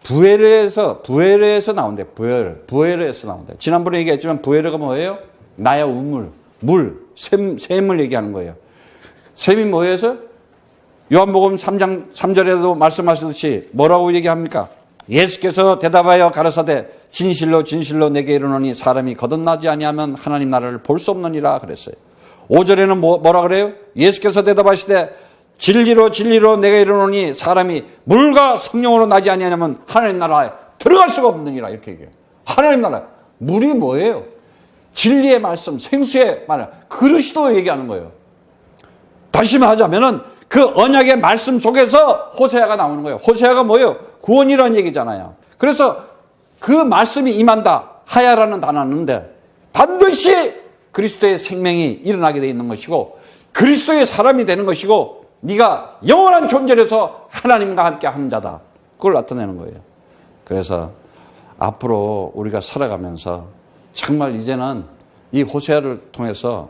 부에르에서 나온대. 부에르에서 나온대. 지난번에 얘기했지만 부에르가 뭐예요? 나야 우물, 샘을 얘기하는 거예요. 샘이 뭐예요? 요한복음 3장 3절에도 말씀하셨듯이 뭐라고 얘기합니까? 예수께서 대답하여 가라사대 진실로 진실로 내게 이르노니 사람이 거듭나지 아니하면 하나님 나라를 볼 수 없느니라 그랬어요. 5절에는 뭐라 그래요? 예수께서 대답하시되 진리로 진리로 내가 이르노니 사람이 물과 성령으로 나지 아니하면 하나님 나라에 들어갈 수가 없느니라 이렇게 얘기해요. 하나님 나라 물이 뭐예요? 진리의 말씀, 생수의 말, 그리스도 얘기하는 거예요. 다시 말하자면은 그 언약의 말씀 속에서 호세아가 나오는 거예요. 호세아가 뭐예요? 구원이라는 얘기잖아요. 그래서 그 말씀이 임한다. 하야라는 단어인데 반드시 그리스도의 생명이 일어나게 되어 있는 것이고 그리스도의 사람이 되는 것이고 네가 영원한 존재로서 하나님과 함께 하는 자다. 그걸 나타내는 거예요. 그래서 앞으로 우리가 살아가면서 정말 이제는 이 호세아를 통해서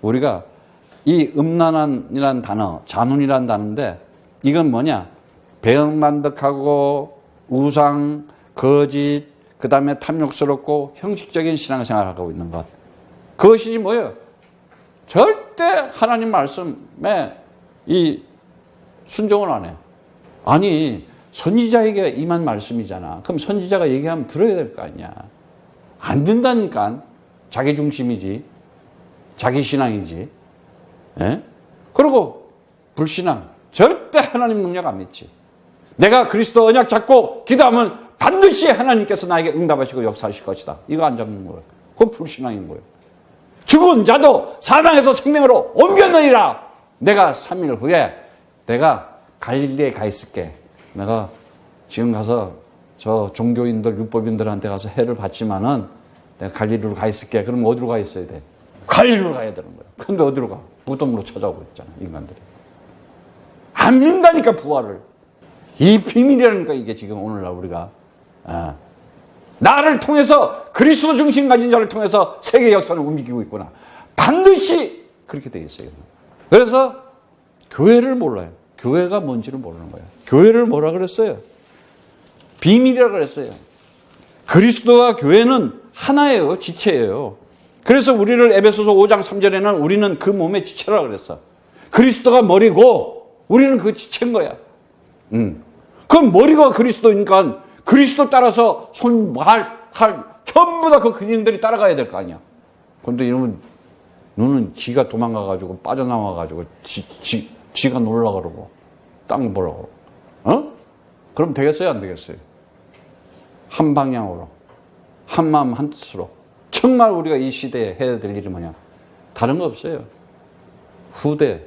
우리가 이 음란한이라는 단어, 잔운이라는 단어인데 이건 뭐냐? 배은만덕하고 우상, 거짓, 그 다음에 탐욕스럽고 형식적인 신앙생활을 하고 있는 것. 그것이 뭐예요? 절대 하나님 말씀에 이 순종을 안 해요. 아니 선지자에게 임한 말씀이잖아. 그럼 선지자가 얘기하면 들어야 될 거 아니야. 안 된다니까. 자기 중심이지. 자기 신앙이지. 예? 그리고 불신앙. 절대 하나님 능력 안 믿지. 내가 그리스도 언약 잡고 기도하면 반드시 하나님께서 나에게 응답하시고 역사하실 것이다. 이거 안 잡는 거예요. 그건 불신앙인 거예요. 죽은 자도 사망에서 생명으로 옮겼느니라. 내가 3일 후에 내가 갈릴리에 가 있을게. 내가 지금 가서 저 종교인들, 율법인들한테 가서 해를 받지만은 내가 갈릴리로 가 있을게. 그럼 어디로 가 있어야 돼? 갈릴리로 가야 되는 거야. 근데 어디로 가? 무덤으로 찾아오고 있잖아, 인간들이. 안 믿다니까, 부활을. 이 비밀이라니까, 이게 지금 오늘날 우리가. 나를 통해서 그리스도 중심 가진 자를 통해서 세계 역사를 움직이고 있구나. 반드시 그렇게 되어 있어요. 그래서 교회를 몰라요. 교회가 뭔지를 모르는 거예요. 교회를 뭐라 그랬어요? 비밀이라 그랬어요. 그리스도와 교회는 하나예요. 지체예요. 그래서 우리를 에베소서 5장 3절에는 우리는 그 몸의 지체라 그랬어. 그리스도가 머리고 우리는 그 지체인 거야. 그럼 머리가 그리스도니까 그리스도 따라서 손, 발, 팔 전부 다 그 근육들이 따라가야 될 거 아니야. 그런데 이러면 너는 지가 도망가가지고 빠져나와가지고 지가 놀라 그러고 땅 보라고. 그럼 되겠어요? 안 되겠어요? 한 방향으로, 한 마음 한 뜻으로. 정말 우리가 이 시대에 해야 될 일이 뭐냐? 다른 거 없어요. 후대,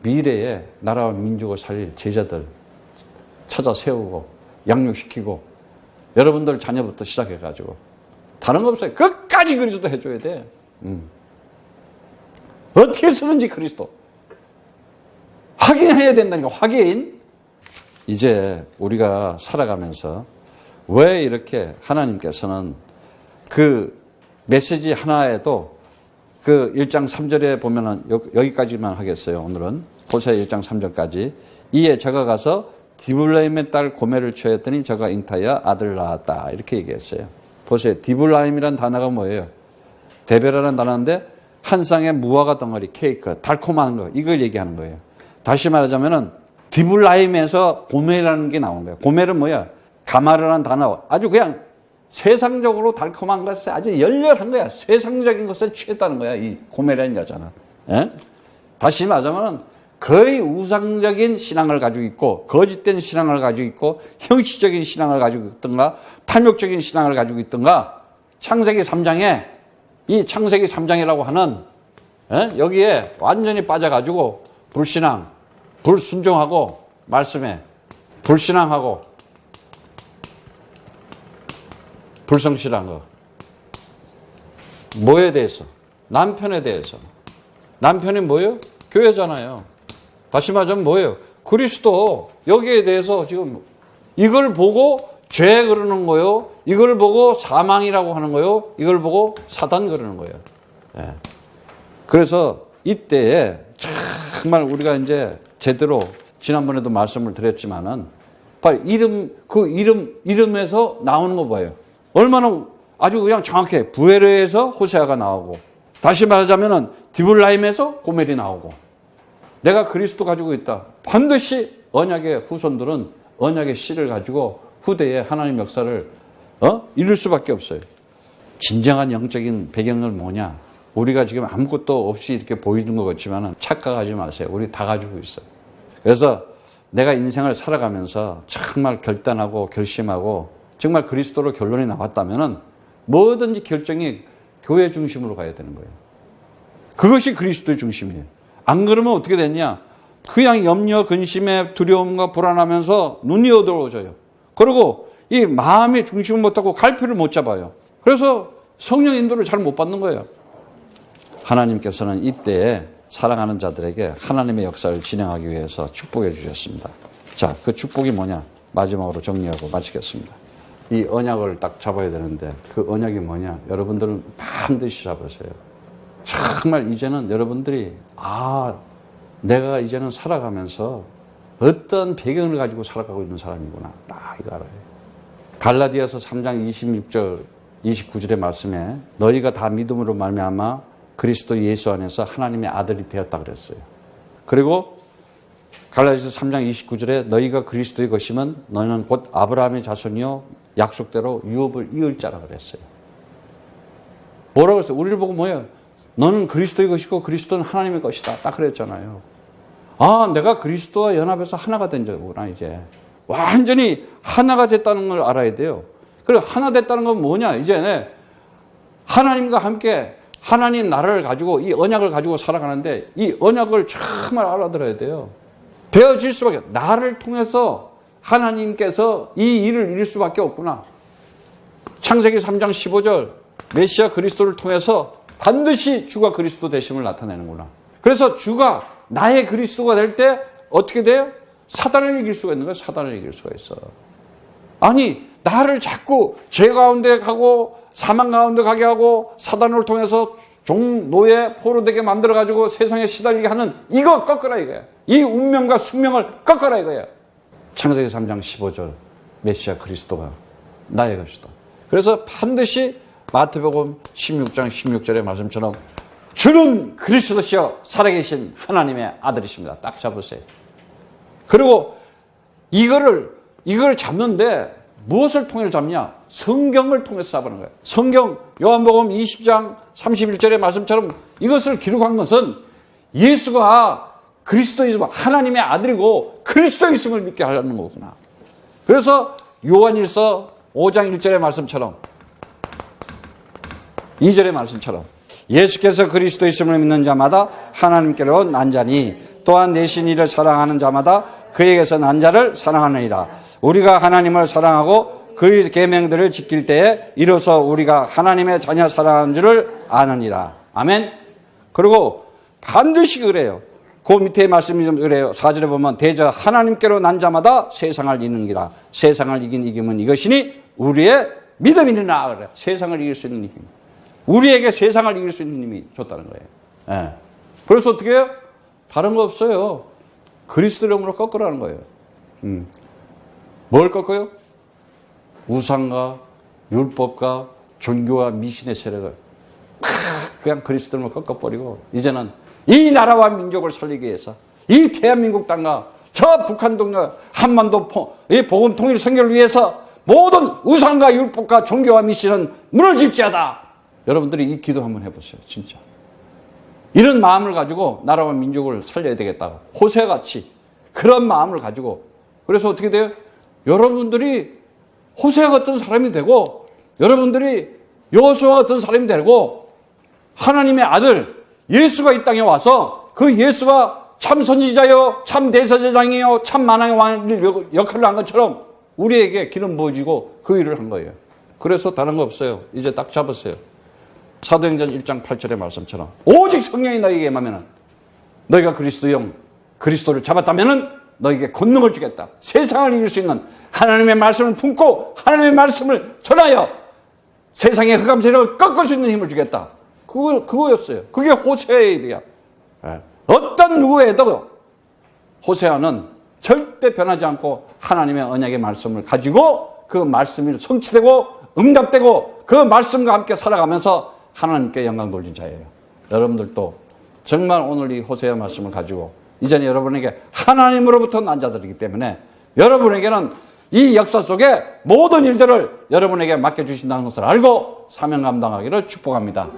미래에 나라와 민족을 살릴 제자들, 찾아 세우고 양육시키고 여러분들 자녀부터 시작해가지고 다른 거 없어요. 끝까지 그리스도 해줘야 돼. 어떻게 해서든지 그리스도. 확인해야 된다니까. 확인. 이제 우리가 살아가면서 왜 이렇게 하나님께서는 그 메시지 하나에도 그 1장 3절에 보면은 여기까지만 하겠어요. 오늘은 호세아 1장 3절까지. 이에 저가 가서 디블라임의 딸 고멜을 취하였더니 저가 잉타하여 아들을 낳았다. 이렇게 얘기했어요. 보세요. 디블라임이란 단어가 뭐예요? 데베라는 단어인데 한 쌍의 무화과 덩어리, 케이크, 달콤한 거, 이걸 얘기하는 거예요. 다시 말하자면은 디블라임에서 고멜이라는 게 나온 거예요. 고멜은 뭐야? 가마르라는 단어. 아주 그냥 세상적으로 달콤한 것에 아주 열렬한 거야. 세상적인 것을 취했다는 거야. 이 고멜이라는 여자는. 예? 다시 말하자면 거의 우상적인 신앙을 가지고 있고 거짓된 신앙을 가지고 있고 형식적인 신앙을 가지고 있던가 탐욕적인 신앙을 가지고 있던가 창세기 3장에 이 창세기 3장이라고 하는 여기에 완전히 빠져가지고 불신앙, 불순종하고 말씀에 불신앙하고 불성실한 거. 뭐에 대해서? 남편에 대해서. 남편이 뭐예요? 교회잖아요. 다시 말하자면 뭐예요? 그리스도. 여기에 대해서 지금 이걸 보고 죄 그러는 거요. 이걸 보고 사망이라고 하는 거요. 이걸 보고 사단 그러는 거예요. 네. 그래서 이때에 정말 우리가 이제 제대로 지난번에도 말씀을 드렸지만은 그 이름에서 나오는 거 봐요. 얼마나 아주 그냥 정확해. 부에르에서 호세아가 나오고 다시 말하자면은 디블라임에서 고멜이 나오고 내가 그리스도 가지고 있다. 반드시 언약의 후손들은 언약의 씨를 가지고 후대에 하나님 역사를 이룰 수밖에 없어요. 진정한 영적인 배경은 뭐냐? 우리가 지금 아무것도 없이 이렇게 보이는 것 같지만 착각하지 마세요. 우리 다 가지고 있어요. 그래서 내가 인생을 살아가면서 정말 결단하고 결심하고 정말 그리스도로 결론이 나왔다면 뭐든지 결정이 교회 중심으로 가야 되는 거예요. 그것이 그리스도의 중심이에요. 안 그러면 어떻게 됐냐? 그냥 염려, 근심에 두려움과 불안하면서 눈이 어두워져요. 그리고 이 마음의 중심을 못하고 갈피를 못 잡아요. 그래서 성령 인도를 잘 못 받는 거예요. 하나님께서는 이때에 사랑하는 자들에게 하나님의 역사를 진행하기 위해서 축복해 주셨습니다. 자, 그 축복이 뭐냐? 마지막으로 정리하고 마치겠습니다. 이 언약을 딱 잡아야 되는데 그 언약이 뭐냐? 여러분들은 반드시 잡으세요. 정말 이제는 여러분들이 내가 이제는 살아가면서 어떤 배경을 가지고 살아가고 있는 사람이구나. 딱 이거 알아요. 갈라디아서 3장 26절, 29절의 말씀에 너희가 다 믿음으로 말미암아 그리스도 예수 안에서 하나님의 아들이 되었다 그랬어요. 그리고 갈라디아서 3장 29절에 너희가 그리스도의 것이면 너희는 곧 아브라함의 자손이요 약속대로 유업을 이을 자라 그랬어요. 뭐라고 했어요? 우리를 보고 뭐예요? 너는 그리스도의 것이고 그리스도는 하나님의 것이다. 딱 그랬잖아요. 내가 그리스도와 연합해서 하나가 된 거구나 이제. 완전히 하나가 됐다는 걸 알아야 돼요. 그리고 하나 됐다는 건 뭐냐? 이제 하나님과 함께 하나님 나라를 가지고 이 언약을 가지고 살아가는데 이 언약을 정말 알아들어야 돼요. 되어질 수밖에 나를 통해서 하나님께서 이 일을 이룰 수밖에 없구나. 창세기 3장 15절 메시아 그리스도를 통해서 반드시 주가 그리스도 되심을 나타내는구나. 그래서 주가 나의 그리스도가 될 때 어떻게 돼요? 사단을 이길 수가 있는 거예요. 사단을 이길 수가 있어. 아니 나를 자꾸 죄 가운데 가고 사망 가운데 가게 하고 사단을 통해서 종노예 포로되게 만들어가지고 세상에 시달리게 하는 이거 꺾어라 이거야. 이 운명과 숙명을 꺾어라 이거야. 창세기 3장 15절 메시아 그리스도가 나의 것이다. 그래서 반드시 마태복음 16장 16절의 말씀처럼 주는 그리스도시여 살아계신 하나님의 아들이십니다. 딱 잡으세요. 그리고 이걸 잡는데 무엇을 통해 잡냐? 성경을 통해서 잡는 거예요. 성경 요한복음 20장 31절의 말씀처럼 이것을 기록한 것은 예수가 그리스도이심 하나님의 아들이고 그리스도이심을 믿게 하려는 거구나. 그래서 요한일서 5장 1절의 말씀처럼 2절의 말씀처럼 예수께서 그리스도이심을 믿는 자마다 하나님께로 난 자니 또한 내신 이를 사랑하는 자마다 그에게서 난 자를 사랑하느니라. 우리가 하나님을 사랑하고 그의 계명들을 지킬 때에 이로써 우리가 하나님의 자녀 사랑하는 줄을 아느니라. 아멘. 그리고 반드시 그래요. 그 밑에 말씀이 좀 그래요. 4절에 보면 대저 하나님께로 난 자마다 세상을 이기느니라. 세상을 이긴 이김은 이것이니 우리의 믿음이니라. 그래. 세상을 이길 수 있는 힘. 우리에게 세상을 이길 수 있는 힘이 줬다는 거예요. 예. 그래서 어떻게 해요? 다른 거 없어요. 그리스도 이름으로 꺾으라는 거예요. 뭘 꺾어요? 우상과 율법과 종교와 미신의 세력을 그냥 그리스도 이름으로 꺾어버리고 이제는 이 나라와 민족을 살리기 위해서 이 대한민국 땅과 저 북한 동네 한반도 이 복음 통일 선결을 위해서 모든 우상과 율법과 종교와 미신은 무너질지어다. 여러분들이 이 기도 한번 해보세요. 진짜. 이런 마음을 가지고 나라와 민족을 살려야 되겠다고. 호세같이 그런 마음을 가지고. 그래서 어떻게 돼요? 여러분들이 호세 같은 사람이 되고 여러분들이 여호수아 같은 사람이 되고 하나님의 아들 예수가 이 땅에 와서 그 예수가 참 선지자요 참 대제사장이요 참 만왕의 왕 역할을 한 것처럼 우리에게 기름 부어지고 그 일을 한 거예요. 그래서 다른 거 없어요. 이제 딱 잡으세요. 사도행전 1장 8절의 말씀처럼 오직 성령이 너희에게 임하면 너희가 그리스도를 잡았다면 너희에게 권능을 주겠다. 세상을 이길 수 있는 하나님의 말씀을 품고 하나님의 말씀을 전하여 세상의 흑암 세력을 꺾을 수 있는 힘을 주겠다. 그거였어요. 그게 호세아의 일이야. 어떤 누구에도 호세아는 절대 변하지 않고 하나님의 언약의 말씀을 가지고 그 말씀이 성취되고 응답되고 그 말씀과 함께 살아가면서 하나님께 영광 돌린 자예요. 여러분들도 정말 오늘 이 호세아 말씀을 가지고 이제는 여러분에게 하나님으로부터 난 자들이기 때문에 여러분에게는 이 역사 속에 모든 일들을 여러분에게 맡겨주신다는 것을 알고 사명 감당하기를 축복합니다.